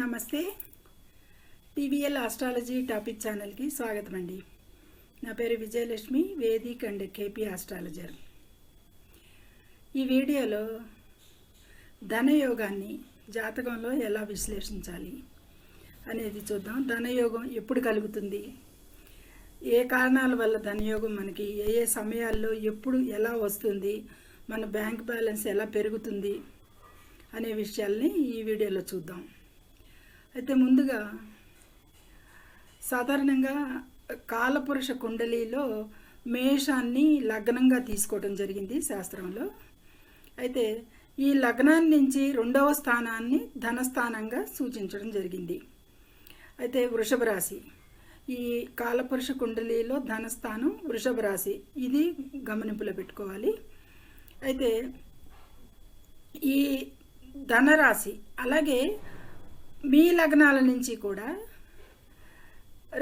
నమస్తే. TVL astrology topic ఛానల్కి స్వాగతం అండి. నా పేరు Vijayalakshmi, Vedic and KP astrologer. ఈ వీడియోలో ధనయోగాన్ని జాతకంలో ఎలా విశ్లేషించాలి అనేది చూద్దాం. ధనయోగం ఎప్పుడు కలుగుతుంది, ఏ కారణాల వల్ల ధనయోగం మనకి ఏ సమయాల్లో ఎప్పుడు ఎలా వస్తుంది, మన బ్యాంక్ బ్యాలెన్స్ ఎలా పెరుగుతుంది అనే విషయాల్ని ఈ వీడియోలో చూద్దాం. అయితే ముందుగా సాధారణంగా కాలపురుష కుండలిలో మేషాన్ని లగ్నంగా తీసుకోవడం జరిగింది శాస్త్రంలో. అయితే ఈ లగ్నాన్ని నుంచి రెండవ స్థానాన్ని ధనస్థానంగా సూచించడం జరిగింది. అయితే వృషభ రాశి, ఈ కాలపురుష కుండలిలో ధనస్థానం వృషభ రాశి, ఇది గమనింపులో పెట్టుకోవాలి. అయితే ఈ ధనరాశి అలాగే మీ లగ్నాల నుంచి కూడా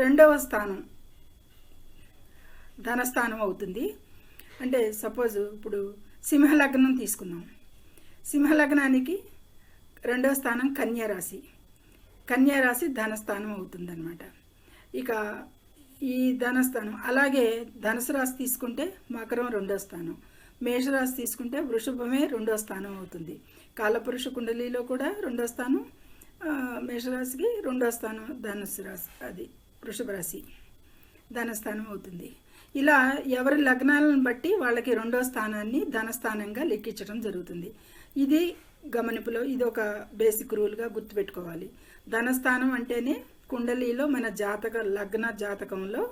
రెండవ స్థానం ధనస్థానం అవుతుంది. అంటే సపోజ్ ఇప్పుడు సింహలగ్నం తీసుకుందాం. సింహలగ్నానికి రెండవ స్థానం కన్యారాశి, కన్యారాశి ధనస్థానం అవుతుందన్నమాట. ఇక ఈ ధనస్థానం అలాగే ధనుసు రాశి తీసుకుంటే మకరం రెండో స్థానం, మేషరాశి తీసుకుంటే వృషభమే రెండో స్థానం అవుతుంది. కాలపురుష కుండలిలో కూడా రెండో స్థానం, మేషరాశికి రెండో స్థానం ధనుసు రాశి, అది వృషభ రాశి ధనస్థానం అవుతుంది. ఇలా ఎవరి లగ్నాలను బట్టి వాళ్ళకి రెండో స్థానాన్ని ధనస్థానంగా లెక్కించడం జరుగుతుంది. ఇది గమనిపులో, ఇది ఒక బేసిక్ రూల్గా గుర్తుపెట్టుకోవాలి. ధనస్థానం అంటేనే కుండలిలో మన లగ్న జాతకంలో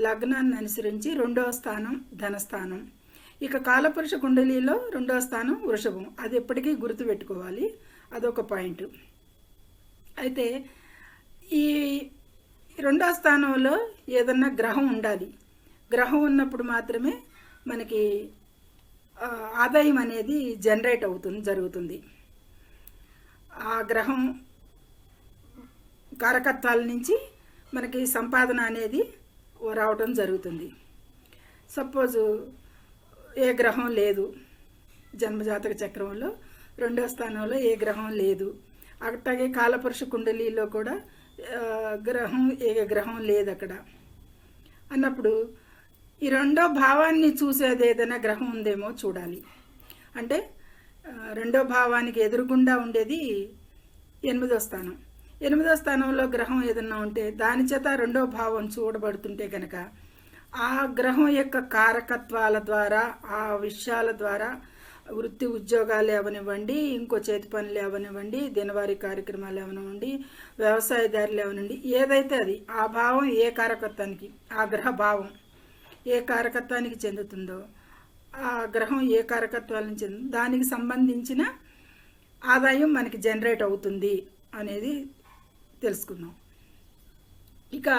లగ్నాన్ని అనుసరించి రెండవ స్థానం ధనస్థానం. ఇక కాలపురుష కుండలిలో రెండవ స్థానం వృషభం, అది ఎప్పటికీ గుర్తుపెట్టుకోవాలి, అదొక పాయింట్. అయితే ఈ రెండో స్థానంలో ఏదన్నా గ్రహం ఉండాలి. గ్రహం ఉన్నప్పుడు మాత్రమే మనకి ఆదాయం అనేది జనరేట్ జరుగుతుంది. ఆ గ్రహం కారకత్వాల నుంచి మనకి సంపాదన అనేది రావటం జరుగుతుంది. సపోజు ఏ గ్రహం లేదు, జన్మజాతక చక్రంలో రెండో స్థానంలో ఏ గ్రహం లేదు, అట్లాగే కాలపురుష కుండలిలో కూడా ఏ గ్రహం లేదు అక్కడ అన్నప్పుడు ఈ రెండో భావాన్ని చూసేది ఏదైనా గ్రహం ఉందేమో చూడాలి. అంటే రెండో భావానికి ఎదురుగుండా ఉండేది ఎనిమిదో స్థానం. ఎనిమిదో స్థానంలో గ్రహం ఏదన్నా ఉంటే దాని చేత రెండో భావం చూడబడుతుంటే కనుక ఆ గ్రహం యొక్క కారకత్వాల ద్వారా, ఆ విషయాల ద్వారా వృత్తి ఉద్యోగాలు అవనివ్వండి, ఇంకో చేతి పనులు అవనివ్వండి, దినవారీ కార్యక్రమాలు అవనివ్వండి, వ్యవసాయదారులు అవనివ్వండి, ఏదైతే అది ఆ భావం ఏ కారకత్వానికి, ఆ గ్రహ భావం ఏ కారకత్వానికి చెందుతుందో, ఆ గ్రహం ఏ కారకత్వాలను చెందుతుందో దానికి సంబంధించిన ఆదాయం మనకి జనరేట్ అవుతుంది అనేది తెలుసుకుందాం. ఇక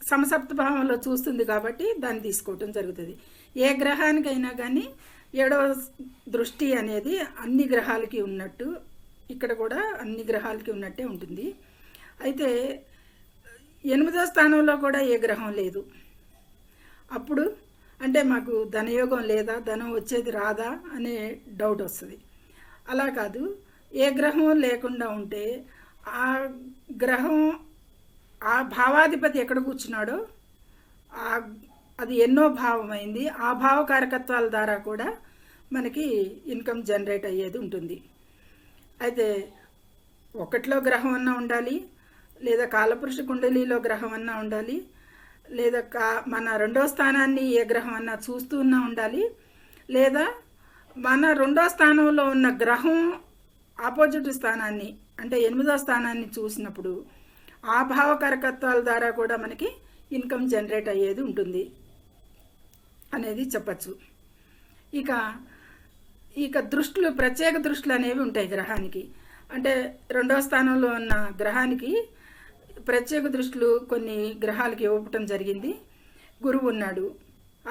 సమసప్త భావంలో చూస్తుంది కాబట్టి దాన్ని తీసుకోవటం జరుగుతుంది. ఏ గ్రహానికైనా కానీ ఏడవ దృష్టి అనేది అన్ని గ్రహాలకి ఉన్నట్టు ఇక్కడ కూడా అన్ని గ్రహాలకి ఉన్నట్టే ఉంటుంది. అయితే ఎనిమిదో స్థానంలో కూడా ఏ గ్రహం లేదు. అప్పుడు అంటే మాకు ధనయోగం లేదా, ధనం వచ్చేది రాదా అనే డౌట్ వస్తుంది. అలా కాదు, ఏ గ్రహం లేకుండా ఉంటే ఆ గ్రహం ఆ భావాధిపతి ఎక్కడ కూర్చున్నాడో అది ఎన్నో భావం అయింది, ఆ భావకారకత్వాల ద్వారా కూడా మనకి ఇన్కమ్ జనరేట్ అయ్యేది ఉంటుంది. అయితే ఒకటిలో గ్రహం అన్నా ఉండాలి, లేదా కాలపురుష కుండలిలో గ్రహం అన్నా ఉండాలి, లేదా మన రెండో స్థానాన్ని ఏ గ్రహం అన్నా చూస్తూ ఉన్నా ఉండాలి, లేదా మన రెండో స్థానంలో ఉన్న గ్రహం ఆపోజిట్ స్థానాన్ని అంటే ఎనిమిదో స్థానాన్ని చూసినప్పుడు ఆ భావకారకత్వాల ద్వారా కూడా మనకి ఇన్కమ్ జనరేట్ అయ్యేది ఉంటుంది అనేది చెప్పచ్చు. ఇక దృష్టిలు, ప్రత్యేక దృష్టిలు అనేవి ఉంటాయి గ్రహానికి. అంటే రెండవ స్థానంలో ఉన్న గ్రహానికి ప్రత్యేక దృష్టిలు కొన్ని గ్రహాలకి ఇవ్వటం జరిగింది. గురువు ఉన్నాడు,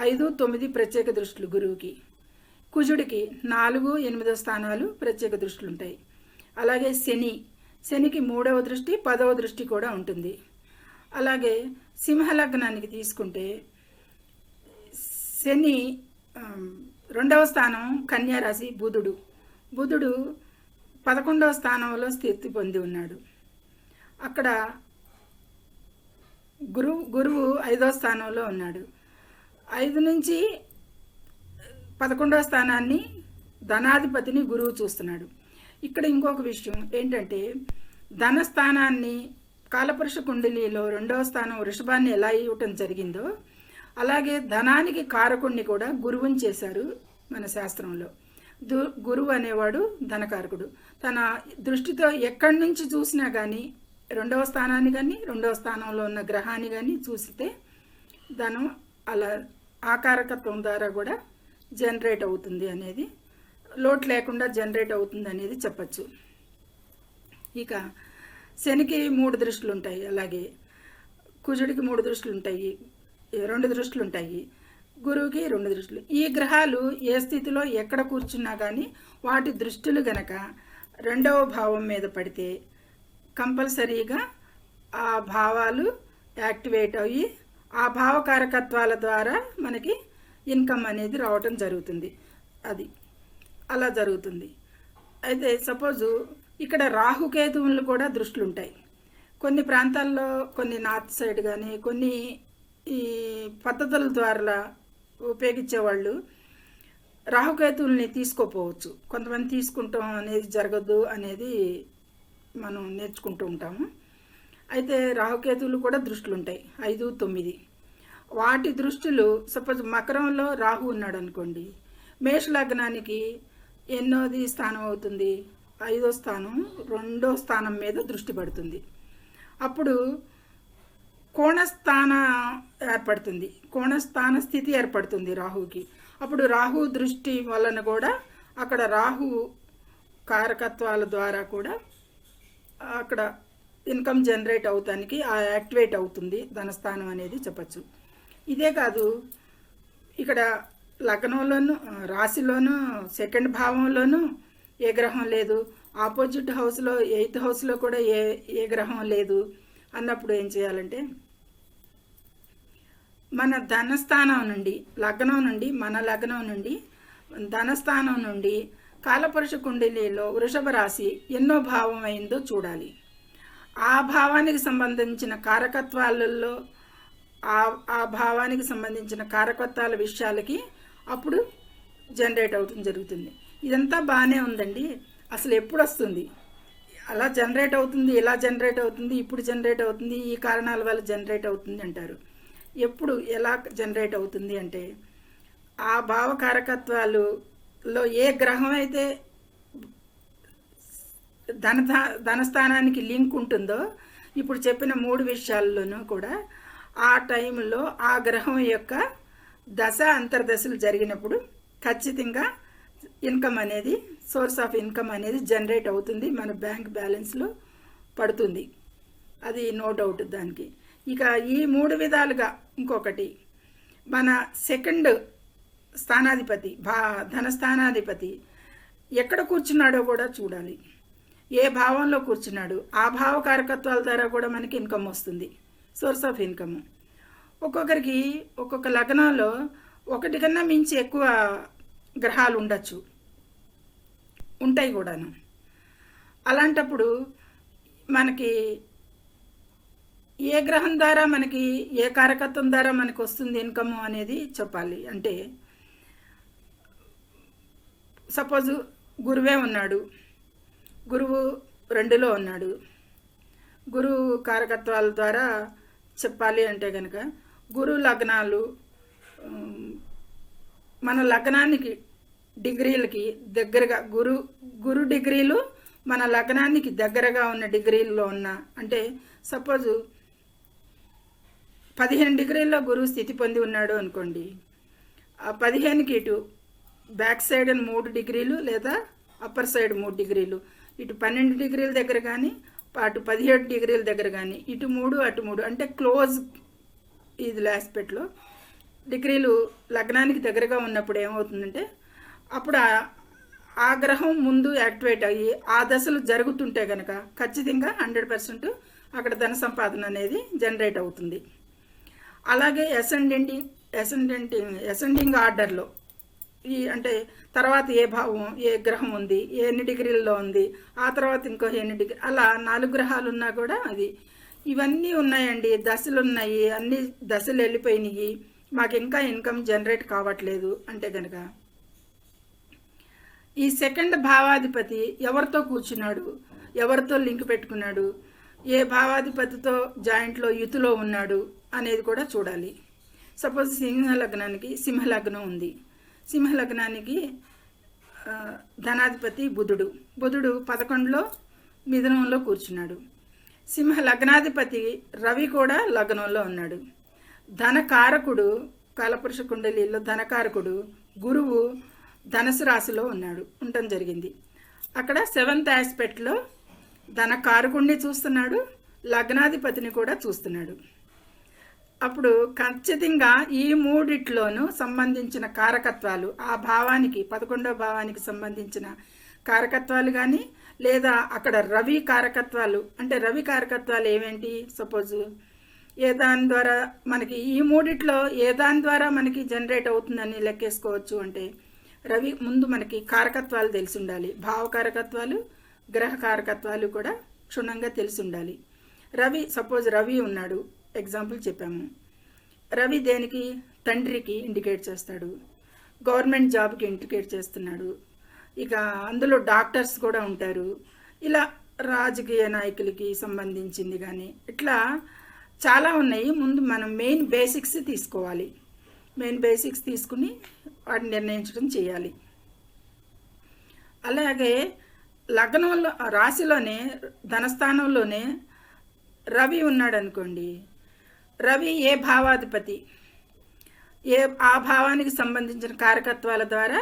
5, 9 ప్రత్యేక దృష్టిలు గురువుకి. కుజుడికి 4, 8వ స్థానాలు ప్రత్యేక దృష్టిలు ఉంటాయి. అలాగే శనికి 3వ దృష్టి, 10వ దృష్టి కూడా ఉంటుంది. అలాగే సింహలగ్నానికి తీసుకుంటే శని రెండవ స్థానం కన్యారాశి, బుధుడు 11వ స్థానంలో స్థితి పొంది ఉన్నాడు. అక్కడ గురువు 5వ స్థానంలో ఉన్నాడు. 5 నుంచి 11వ స్థానాన్ని ధనాధిపతిని గురువు చూస్తున్నాడు. ఇక్కడ ఇంకొక విషయం ఏంటంటే, ధనస్థానాన్ని కాలపురుష కుండలిలో 2వ స్థానం వృషభాన్ని ఎలా ఇవ్వటం జరిగిందో అలాగే ధనానికి కారకుణ్ణి కూడా గురువుని చేశారు మన శాస్త్రంలో. గురువు అనేవాడు ధనకారకుడు. తన దృష్టితో ఎక్కడి నుంచి చూసినా కానీ 2వ స్థానాన్ని కానీ 2వ స్థానంలో ఉన్న గ్రహాన్ని కానీ చూస్తే ధనం అలా ఆకారకత్వం ద్వారా కూడా జనరేట్ అవుతుంది అనేది, లోటు లేకుండా జనరేట్ అవుతుంది అనేది చెప్పచ్చు. ఇక శనికి 3 దృష్టిలు ఉంటాయి, అలాగే కుజుడికి 3 దృష్టిలు ఉంటాయి, 2 దృష్టిలు ఉంటాయి, గురువుకి 2 దృష్టిలు. ఈ గ్రహాలు ఏ స్థితిలో ఎక్కడ కూర్చున్నా కానీ వాటి దృష్టిలు గనక 2వ భావం మీద పడితే కంపల్సరీగా ఆ భావాలు యాక్టివేట్ అయ్యి ఆ భావకారకత్వాల ద్వారా మనకి ఇన్కమ్ అనేది రావటం జరుగుతుంది. అది అలా జరుగుతుంది. అయితే సపోజు ఇక్కడ రాహుకేతువులు కూడా దృష్టిలు ఉంటాయి. కొన్ని ప్రాంతాల్లో, కొన్ని నార్త్ సైడ్ కానీ కొన్ని ఈ పద్ధతుల ద్వారా ఉపయోగించేవాళ్ళు రాహుకేతువుల్ని తీసుకోపోవచ్చు. కొంతమంది తీసుకుంటాం అనేది జరగదు అనేది మనం నేర్చుకుంటూ ఉంటాము. అయితే రాహుకేతువులు కూడా దృష్టిలు ఉంటాయి, 5, 9. వాటి దృష్టిలు సపోజ్ మకరంలో రాహు ఉన్నాడు అనుకోండి, మేష లగ్నానికి ఎన్నోది స్థానం అవుతుంది, 5వ స్థానం 2వ స్థానం మీద దృష్టి పడుతుంది. అప్పుడు కోణస్థాన ఏర్పడుతుంది, కోణస్థాన స్థితి ఏర్పడుతుంది రాహుకి. అప్పుడు రాహు దృష్టి వలన కూడా అక్కడ రాహు కారకత్వాల ద్వారా కూడా అక్కడ ఇన్కమ్ జనరేట్ అవుతానికి యాక్టివేట్ అవుతుంది ధనస్థానం అనేది చెప్పచ్చు. ఇదే కాదు, ఇక్కడ లగ్నంలోను రాశిలోను 2వ భావంలోనూ ఏ గ్రహం లేదు, ఆపోజిట్ హౌస్లో 8th హౌస్లో కూడా ఏ గ్రహం లేదు అన్నప్పుడు ఏం చేయాలంటే, మన ధనస్థానం నుండి మన లగ్నం నుండి ధనస్థానం నుండి కాలపురుష కుండలిలో వృషభ రాశి ఎన్నో భావం అయిందో చూడాలి. ఆ భావానికి సంబంధించిన కారకత్వాలలో ఆ భావానికి సంబంధించిన కారకత్వాల విషయాలకి అప్పుడు జనరేట్ అవుతుంది జరుగుతుంది. ఇదంతా బాగానే ఉందండి, అసలు ఎప్పుడు వస్తుంది, అలా జనరేట్ అవుతుంది, ఇలా జనరేట్ అవుతుంది, ఇప్పుడు జనరేట్ అవుతుంది, ఈ కారణాల వల్ల జనరేట్ అవుతుంది అంటారు. ఎప్పుడు ఎలా జనరేట్ అవుతుంది అంటే, ఆ భావకారకత్వాలలో ఏ గ్రహం అయితే ధనస్థానానికి లింక్ ఉంటుందో, ఇప్పుడు చెప్పిన 3 విషయాల్లోనూ కూడా ఆ టైంలో ఆ గ్రహం యొక్క దశ అంతర్దశలు జరిగినప్పుడు ఖచ్చితంగా ఇన్కమ్ అనేది, సోర్స్ ఆఫ్ ఇన్కమ్ అనేది జనరేట్ అవుతుంది, మన బ్యాంక్ బ్యాలెన్స్లో పడుతుంది. అది నో డౌట్ దానికి. ఇక ఈ 3 విధాలుగా ఇంకొకటి, మన 2nd స్థానాధిపతి ధనస్థానాధిపతి ఎక్కడ కూర్చున్నాడో కూడా చూడాలి. ఏ భావంలో కూర్చున్నాడు, ఆ భావ కారకత్వాల ద్వారా కూడా మనకి ఇన్కమ్ వస్తుంది, సోర్స్ ఆఫ్ ఇన్కమ్. ఒక్కొక్కరికి ఒక్కొక్క లగ్నంలో 1 కన్నా మించి ఎక్కువ గ్రహాలు ఉండొచ్చు, ఉంటాయి కూడాను. అలాంటప్పుడు మనకి ఏ గ్రహం ద్వారా మనకి ఏ కారకత్వం ద్వారా మనకు వస్తుంది ఇన్కమ్ అనేది చెప్పాలి. అంటే సపోజు గురువే ఉన్నాడు, గురువు 2లో ఉన్నాడు, గురువు కారకత్వాల ద్వారా చెప్పాలి అంటే కనుక గురు లగ్నాలు మన లగ్నానికి డిగ్రీలకి దగ్గరగా గురు డిగ్రీలు మన లగ్నానికి దగ్గరగా ఉన్న డిగ్రీల్లో ఉన్న, అంటే సపోజు 15 డిగ్రీల్లో గురువు స్థితి పొంది ఉన్నాడు అనుకోండి, ఆ 15కి ఇటు బ్యాక్ సైడ్ 3 డిగ్రీలు లేదా అప్పర్ సైడ్ 3 డిగ్రీలు, ఇటు 12 డిగ్రీల దగ్గర కానీ అటు 17 డిగ్రీల దగ్గర కానీ, ఇటు 3 అటు 3, అంటే క్లోజ్ ఇది ఆస్పెక్ట్లో డిగ్రీలు లగ్నానికి దగ్గరగా ఉన్నప్పుడు ఏమవుతుందంటే, అప్పుడు ఆ గ్రహం ముందు యాక్టివేట్ అయ్యి ఆ దశలు జరుగుతుంటే కనుక ఖచ్చితంగా 100% అక్కడ ధన సంపాదన అనేది జనరేట్ అవుతుంది. అలాగే అసెండింగ్ ఆర్డర్లో అంటే తర్వాత ఏ భావం ఏ గ్రహం ఉంది, ఎన్ని డిగ్రీల్లో ఉంది, ఆ తర్వాత ఇంకో ఎన్ని డిగ్రీ, అలా 4 గ్రహాలు ఉన్నా కూడా అది ఇవన్నీ ఉన్నాయండి, దశలు ఉన్నాయి, అన్ని దశలు వెళ్ళిపోయినాయి, మాకు ఇంకా ఇన్కమ్ జనరేట్ కావట్లేదు అంటే కనుక ఈ సెకండ్ భావాధిపతి ఎవరితో కూర్చున్నాడు, ఎవరితో లింక్ పెట్టుకున్నాడు, ఏ భావాధిపతితో జాయింట్లో యుతిలో ఉన్నాడు అనేది కూడా చూడాలి. సపోజ్ సింహలగ్నానికి సింహలగ్నం ఉంది, సింహలగ్నానికి ధనాధిపతి బుధుడు, బుధుడు 11లో మిథునంలో కూర్చున్నాడు. సింహ లగ్నాధిపతి రవి కూడా లగ్నంలో ఉన్నాడు. ధనకారకుడు కాలపురుష కుండలిలో ధనకారకుడు గురువు ధనుసు రాశిలో ఉండటం జరిగింది. అక్కడ 7th ఆస్పెక్ట్లో ధనకారకుడిని చూస్తున్నాడు, లగ్నాధిపతిని కూడా చూస్తున్నాడు. అప్పుడు ఖచ్చితంగా ఈ మూడిట్లోనూ సంబంధించిన కారకత్వాలు ఆ భావానికి 11వ భావానికి సంబంధించిన కారకత్వాలు కానీ, లేదా అక్కడ రవి కారకత్వాలు, అంటే రవి కారకత్వాలు ఏమేంటి, సపోజ్ ఏ దాని ద్వారా మనకి ఈ మూడిట్లో ఏ దాని ద్వారా మనకి జనరేట్ అవుతుందని లెక్కేసుకోవచ్చు అంటే రవి ముందు మనకి కారకత్వాలు తెలిసి ఉండాలి, భావకారకత్వాలు గ్రహ కారకత్వాలు కూడా క్షుణ్ణంగా తెలిసి ఉండాలి. రవి సపోజ్ రవి ఉన్నాడు, ఎగ్జాంపుల్ చెప్పాము. రవి దేనికి, తండ్రికి ఇండికేట్ చేస్తాడు, గవర్నమెంట్ జాబ్కి ఇండికేట్ చేస్తున్నాడు. ఇక అందులో డాక్టర్స్ కూడా ఉంటారు. ఇలా రాజకీయ నాయకులకి సంబంధించింది కానీ ఇట్లా చాలా ఉన్నాయి. ముందు మనం మెయిన్ బేసిక్స్ తీసుకోవాలి, మెయిన్ బేసిక్స్ తీసుకుని వాటిని నిర్ణయించడం చేయాలి. అలాగే లగ్నంలో రాశిలోనే ధనస్థానంలోనే రవి ఉన్నాడు అనుకోండి, రవి ఏ భావాధిపతి, ఆ భావానికి సంబంధించిన కారకత్వాల ద్వారా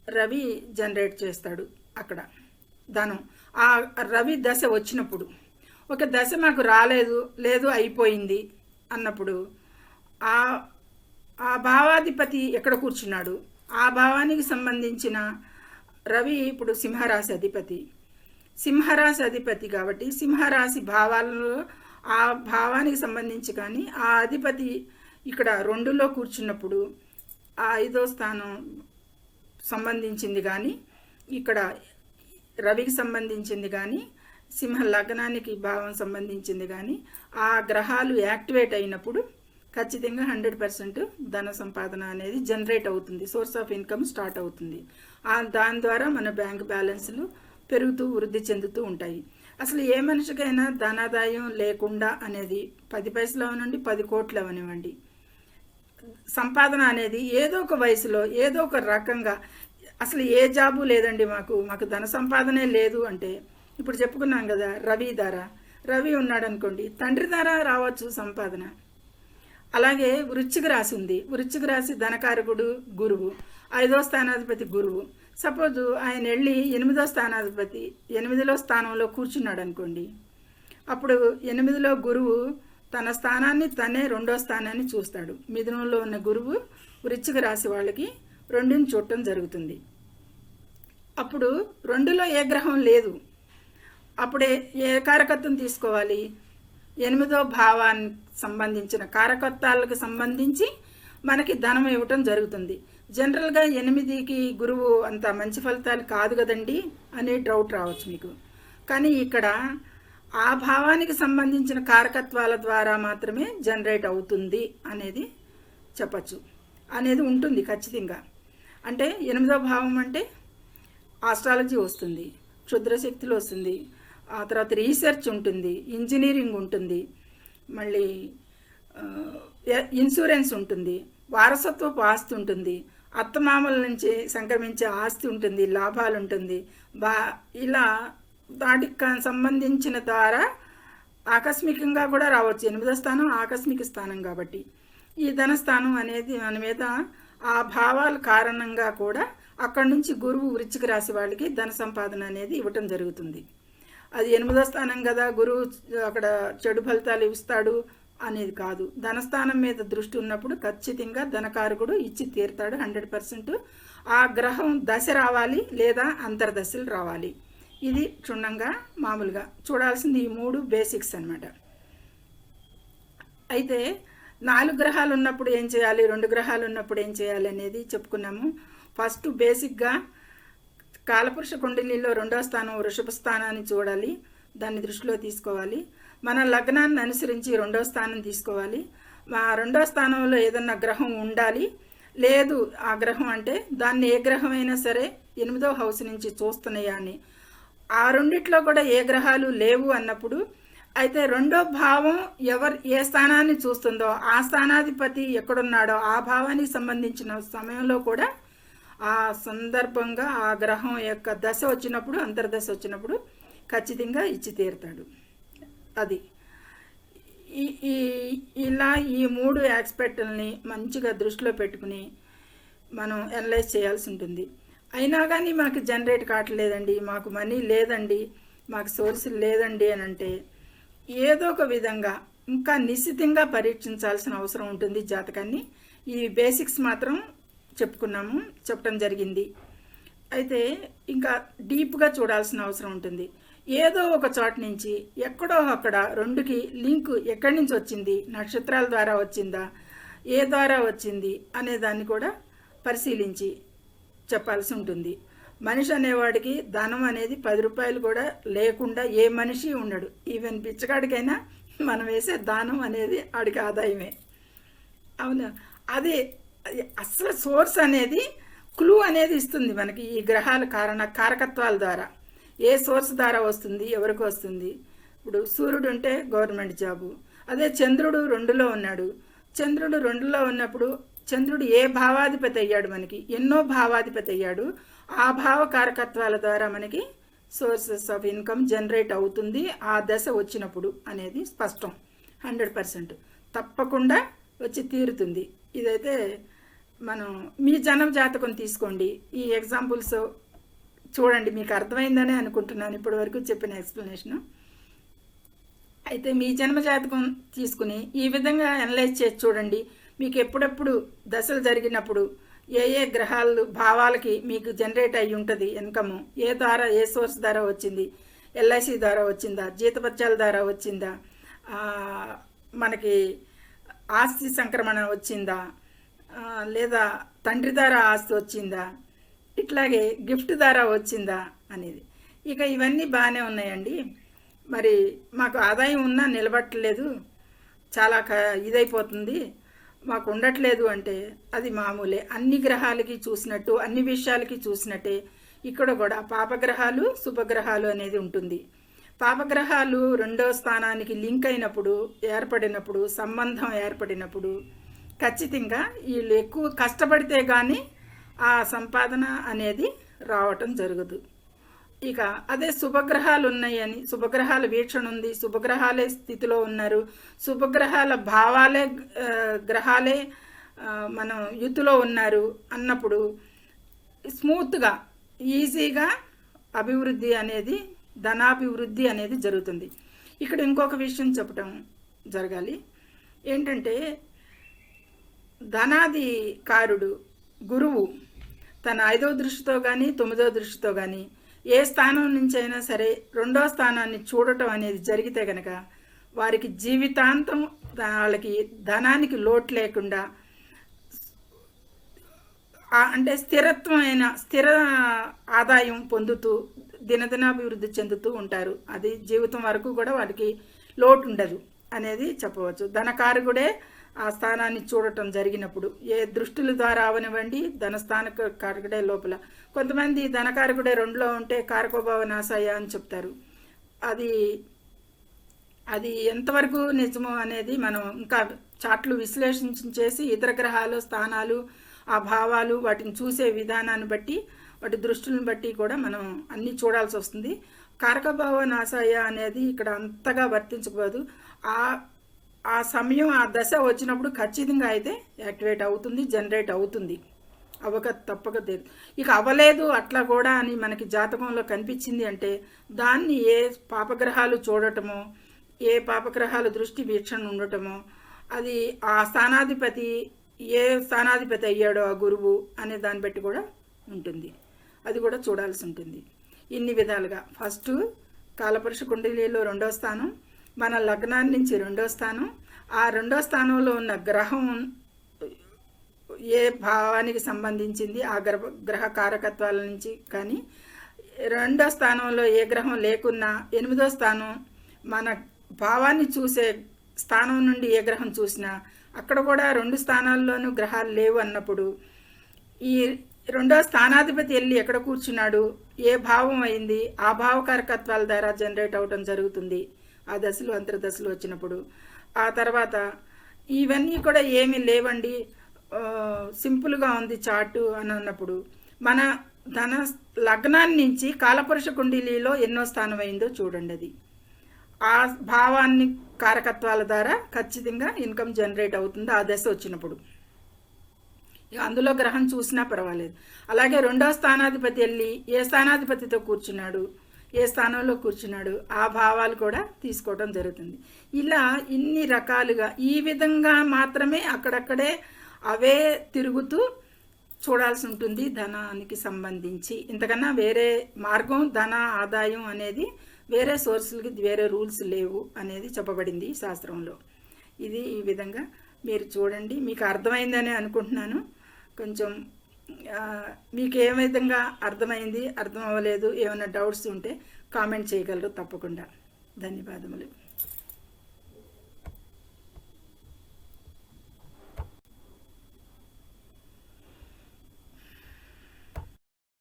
రవి జనరేట్ చేస్తాడు అక్కడ ధనం. ఆ రవి దశ వచ్చినప్పుడు, ఒక దశ మాకు రాలేదు, లేదు అయిపోయింది అన్నప్పుడు ఆ భావాధిపతి ఎక్కడ కూర్చున్నాడు, ఆ భావానికి సంబంధించిన రవి ఇప్పుడు సింహరాశి అధిపతి, సింహరాశి అధిపతి కాబట్టి సింహరాశి భావాలలో ఆ భావానికి సంబంధించి కానీ ఆ అధిపతి ఇక్కడ 2లో కూర్చున్నప్పుడు ఆ 5వ స్థానం సంబంధించింది కానీ, ఇక్కడ రవికి సంబంధించింది కానీ, సింహ లగ్నానికి భావం సంబంధించింది కానీ ఆ గ్రహాలు యాక్టివేట్ అయినప్పుడు ఖచ్చితంగా 100% ధన సంపాదన అనేది జనరేట్ అవుతుంది, సోర్స్ ఆఫ్ ఇన్కమ్ స్టార్ట్ అవుతుంది. దాని ద్వారా మన బ్యాంక్ బ్యాలెన్స్లు పెరుగుతూ వృద్ధి చెందుతూ ఉంటాయి. అసలు ఏ మనిషికైనా ధనాదాయం లేకుండా అనేది 10 పైసలు అవనండి, 10 కోట్లు అవనివ్వండి, సంపాదన అనేది ఏదో ఒక వయసులో ఏదో ఒక రకంగా, అసలు ఏ జాబు లేదండి మాకు ధన సంపాదనే లేదు అంటే ఇప్పుడు చెప్పుకున్నాం కదా, రవి ఉన్నాడు అనుకోండి, తండ్రి ద్వారా రావచ్చు సంపాదన. అలాగే వృశ్చిక రాశి ఉంది, వృశ్చిక రాశి ధనకారకుడు గురువు, 5వ స్థానాధిపతి గురువు. సపోజ్ ఆయన వెళ్ళి 8వ స్థానాధిపతి 8లో స్థానంలో కూర్చున్నాడు అనుకోండి, అప్పుడు 8లో గురువు తన స్థానాన్ని తనే 2వ స్థానాన్ని చూస్తాడు. మిథునంలో ఉన్న గురువు వృశ్చిక రాశి వాళ్ళకి 2ని చూడటం జరుగుతుంది. అప్పుడు 2లో ఏ గ్రహం లేదు, అప్పుడే ఏ కారకత్వం తీసుకోవాలి, 8వ భావానికి సంబంధించిన కారకత్వాలకు సంబంధించి మనకి ధనం ఇవ్వటం జరుగుతుంది. జనరల్గా 8కి గురువు అంత మంచి ఫలితాలు కాదు కదండి అనే డౌట్ రావచ్చు మీకు. కానీ ఇక్కడ ఆ భావానికి సంబంధించిన కారకత్వాల ద్వారా మాత్రమే జనరేట్ అవుతుంది అనేది చెప్పచ్చు, అనేది ఉంటుంది ఖచ్చితంగా. అంటే 8వ భావం అంటే ఆస్ట్రాలజీ వస్తుంది, క్షుద్రశక్తులు వస్తుంది, ఆ తర్వాత రీసెర్చ్ ఉంటుంది, ఇంజనీరింగ్ ఉంటుంది, మళ్ళీ ఇన్సూరెన్స్ ఉంటుంది, వారసత్వపు ఆస్తి ఉంటుంది, అత్తమామల నుంచి సంక్రమించే ఆస్తి ఉంటుంది, లాభాలు ఉంటుంది. ఇలా వాటికి సంబంధించిన ద్వారా ఆకస్మికంగా కూడా రావచ్చు. 8వ స్థానం ఆకస్మిక స్థానం కాబట్టి ఈ ధనస్థానం అనేది మన మీద ఆ భావాల కారణంగా కూడా అక్కడి నుంచి గురువు వృశ్చిక రాశి వాళ్ళకి ధన సంపాదన అనేది ఇవ్వటం జరుగుతుంది. అది 8వ స్థానం కదా, గురువు అక్కడ చెడు ఫలితాలు ఇస్తాడు అనేది కాదు. ధనస్థానం మీద దృష్టి ఉన్నప్పుడు ఖచ్చితంగా ధనకారకుడు ఇచ్చి తీరుతాడు 100%. ఆ గ్రహం దశ రావాలి లేదా అంతర్దశలు రావాలి. ఇది క్షుణ్ణంగా మామూలుగా చూడాల్సింది ఈ 3 బేసిక్స్ అన్నమాట. అయితే 4 గ్రహాలు ఉన్నప్పుడు ఏం చేయాలి, 2 గ్రహాలు ఉన్నప్పుడు ఏం చేయాలి అనేది చెప్పుకున్నాము. ఫస్ట్ బేసిక్గా కాలపురుష కుండలిలో 2వ స్థానం వృషభ స్థానాన్ని చూడాలి, దాన్ని దృష్టిలో తీసుకోవాలి. మన లగ్నాన్ని అనుసరించి 2వ స్థానం తీసుకోవాలి. ఆ 2వ స్థానంలో ఏదన్నా గ్రహం ఉండాలి. లేదు ఆ గ్రహం అంటే దాన్ని ఏ గ్రహం అయినా సరే 8వ హౌస్ నుంచి చూస్తున్నాయా అని. ఆ రెండిట్లో కూడా ఏ గ్రహాలు లేవు అన్నప్పుడు అయితే 2వ భావం ఏ స్థానాన్ని చూస్తుందో ఆ స్థానాధిపతి ఎక్కడున్నాడో ఆ భావానికి సంబంధించిన సమయంలో కూడా ఆ సందర్భంగా ఆ గ్రహం యొక్క దశ వచ్చినప్పుడు, అంతర్దశ వచ్చినప్పుడు ఖచ్చితంగా ఇచ్చి తీరుతాడు. అది ఇలా ఈ 3 ఆస్పెక్టుల్ని మంచిగా దృష్టిలో పెట్టుకుని మనం అనలైజ్ చేయాల్సి ఉంటుంది. అయినా కానీ మాకు జనరేట్ కావట్లేదండి, మాకు మనీ లేదండి, మాకు సోర్స్ లేదండి అని అంటే ఏదో ఒక విధంగా ఇంకా నిశ్చితంగా పరీక్షించాల్సిన అవసరం ఉంటుంది జాతకాన్ని. ఈ బేసిక్స్ మాత్రం చెప్పడం జరిగింది. అయితే ఇంకా డీప్గా చూడాల్సిన అవసరం ఉంటుంది. ఏదో ఒక చోట నుంచి ఎక్కడో అక్కడ 2కి లింక్ ఎక్కడి నుంచి వచ్చింది, నక్షత్రాల ద్వారా వచ్చిందా, ఏ ద్వారా వచ్చింది అనే దాన్ని కూడా పరిశీలించి చెప్పాల్సి ఉంటుంది. మనిషి అనేవాడికి ధనం అనేది 10 రూపాయలు కూడా లేకుండా ఏ మనిషి ఉండడు. ఈవెన్ పిచ్చగాడికైనా మనం వేసే దానం అనేది ఆడికి ఆదాయమే. అవునా? అదే అసలు సోర్స్ అనేది క్లూ అనేది ఇస్తుంది మనకి ఈ గ్రహాల కారకత్వాల ద్వారా. ఏ సోర్స్ ద్వారా వస్తుంది, ఎవరికి వస్తుంది. ఇప్పుడు సూర్యుడు ఉంటే గవర్నమెంట్ జాబు. అదే చంద్రుడు 2లో ఉన్నాడు. చంద్రుడు 2లో ఉన్నప్పుడు చంద్రుడు ఏ భావాధిపతి అయ్యాడు, మనకి ఎన్నో భావాధిపతి అయ్యాడు. ఆ భావ కారకత్వాల ద్వారా మనకి సోర్సెస్ ఆఫ్ ఇన్కమ్ జనరేట్ అవుతుంది ఆ దశ వచ్చినప్పుడు అనేది స్పష్టం. 100% తప్పకుండా వచ్చి తీరుతుంది. ఇదైతే మనం మీ జన్మ జాతకం తీసుకోండి, ఈ ఎగ్జాంపుల్స్ చూడండి, మీకు అర్థమైందనే అనుకుంటున్నాను ఇప్పటి వరకు చెప్పిన ఎక్స్ప్లెనేషన్. అయితే మీ జన్మ జాతకం తీసుకుని ఈ విధంగా అనలైజ్ చేసి చూడండి. మీకు ఎప్పుడెప్పుడు దశలు జరిగినప్పుడు ఏ గ్రహాలు భావాలకి మీకు జనరేట్ అయ్యి ఉంటుంది ఇన్కమ్, ఏ ద్వారా ఏ సోర్స్ ద్వారా వచ్చింది, ఎల్ఐసి ద్వారా వచ్చిందా, జీతపత్యాల ద్వారా వచ్చిందా, మనకి ఆస్తి సంక్రమణ వచ్చిందా, లేదా తండ్రి ద్వారా ఆస్తి వచ్చిందా, ఇట్లాగే గిఫ్ట్ ద్వారా వచ్చిందా అనేది. ఇక ఇవన్నీ బాగానే ఉన్నాయండి. మరి మాకు ఆదాయం ఉన్నా నిలబట్టలేదు, చాలా ఇదైపోతుంది, మాకు ఉండట్లేదు అంటే అది మామూలే. అన్ని గ్రహాలకి చూసినట్టు, అన్ని విషయాలకి చూసినట్టే ఇక్కడ కూడా పాపగ్రహాలు శుభగ్రహాలు అనేది ఉంటుంది. పాపగ్రహాలు 2వ స్థానానికి లింక్ అయినప్పుడు, ఏర్పడినప్పుడు, సంబంధం ఏర్పడినప్పుడు ఖచ్చితంగా వీళ్ళు ఎక్కువ కష్టపడితే కానీ ఆ సంపాదన అనేది రావటం జరగదు. ఇక అదే శుభగ్రహాలు ఉన్నాయని, శుభగ్రహాల వీక్షణ ఉంది, శుభగ్రహాలే స్థితిలో ఉన్నారు, శుభగ్రహాల భావాలే గ్రహాలే మనం యుతిలో ఉన్నారు అన్నప్పుడు స్మూత్గా ఈజీగా అభివృద్ధి అనేది, ధనాభివృద్ధి అనేది జరుగుతుంది. ఇక్కడ ఇంకొక విషయం చెప్పడం జరగాలి. ఏంటంటే ధనాధికారుడు గురువు తన 5వ దృష్టితో కానీ 9వ దృష్టితో కానీ ఏ స్థానం నుంచి అయినా సరే 2వ స్థానాన్ని చూడటం అనేది జరిగితే కనుక వారికి జీవితాంతం వాళ్ళకి ధనానికి లోటు లేకుండా, అంటే స్థిర ఆదాయం పొందుతూ దినదినాభివృద్ధి చెందుతూ ఉంటారు. అది జీవితం వరకు కూడా వారికి లోటు ఉండదు అనేది చెప్పవచ్చు. ధనకారకుడే ఆ స్థానాన్ని చూడటం జరిగినప్పుడు ఏ దృష్టిల ద్వారా అవనివ్వండి, ధనస్థాన కారకుడే లోపల. కొంతమంది ధనకారకుడే 2లో ఉంటే కారకోభావ నాశాయ అని చెప్తారు. అది ఎంతవరకు నిజమో అనేది మనం ఇంకా చాట్లు విశ్లేషించేసి ఇతర గ్రహాలు, స్థానాలు, ఆ భావాలు, వాటిని చూసే విధానాన్ని బట్టి, వాటి దృష్టిని బట్టి కూడా మనం అన్నీ చూడాల్సి వస్తుంది. కారకభావ నాశాయ అనేది ఇక్కడ అంతగా వర్తించకపోదు. ఆ సమయం, ఆ దశ వచ్చినప్పుడు ఖచ్చితంగా అయితే యాక్టివేట్ అవుతుంది, జనరేట్ అవుతుంది, తప్పక తీరు. ఇక అవ్వలేదు అట్లా కూడా అని మనకి జాతకంలో కనిపించింది అంటే దాన్ని ఏ పాపగ్రహాలు చూడటమో, ఏ పాపగ్రహాల దృష్టి వీక్షణ ఉండటమో, అది ఆ స్థానాధిపతి ఏ స్థానాధిపతి అయ్యాడో ఆ గురువు అనే దాన్ని బట్టి కూడా ఉంటుంది. అది కూడా చూడాల్సి ఉంటుంది. ఇన్ని విధాలుగా ఫస్ట్ కాలపురుష కుండలిలో 2వ స్థానం, మన లగ్నాన్ని నుంచి 2వ స్థానం, ఆ 2వ స్థానంలో ఉన్న గ్రహం ఏ భావానికి సంబంధించింది ఆ గ్రహ కారకత్వాల నుంచి కానీ, రెండో స్థానంలో ఏ గ్రహం లేకున్నా 8వ స్థానం మన భావాన్ని చూసే స్థానం నుండి ఏ గ్రహం చూసినా అక్కడ కూడా 2 స్థానాల్లోనూ గ్రహాలు లేవు అన్నప్పుడు ఈ రెండో స్థానాధిపతి వెళ్ళి ఎక్కడ కూర్చున్నాడు, ఏ భావం అయింది, ఆ భావకారకత్వాల ద్వారా జనరేట్ అవడం జరుగుతుంది ఆ దశలు అంతర్దశలు వచ్చినప్పుడు. ఆ తర్వాత ఇవన్నీ కూడా ఏమీ లేవండి, సింపుల్గా ఉంది చార్టు అని అన్నప్పుడు మన ధన లగ్నాన్ని నుంచి కాలపురుష కుండలిలో ఎన్నో స్థానం అయిందో చూడండి. అది ఆ భావాన్ని కారకత్వాల ద్వారా ఖచ్చితంగా ఇన్కమ్ జనరేట్ అవుతుంది ఆ దశ వచ్చినప్పుడు. అందులో గ్రహం చూసినా పర్వాలేదు. అలాగే రెండో స్థానాధిపతి వెళ్ళి ఏ స్థానాధిపతితో కూర్చున్నాడు, ఏ స్థానంలో కూర్చున్నాడు, ఆ భావాలు కూడా తీసుకోవడం జరుగుతుంది. ఇలా ఇన్ని రకాలుగా ఈ విధంగా మాత్రమే అక్కడక్కడే అవే తిరుగుతూ చూడాల్సి ఉంటుంది ధనానికి సంబంధించి. ఇంతకన్నా వేరే మార్గం ధన ఆదాయం అనేది వేరే సోర్సులకి వేరే రూల్స్ లేవు అనేది చెప్పబడింది శాస్త్రంలో. ఇది ఈ విధంగా మీరు చూడండి. మీకు అర్థమైందని అనుకుంటున్నాను. కొంచెం మీకు ఏ విధంగా అర్థమైంది, అర్థం అవ్వలేదు, ఏమైనా డౌట్స్ ఉంటే కామెంట్ చేయగలరు తప్పకుండా. ధన్యవాదములు.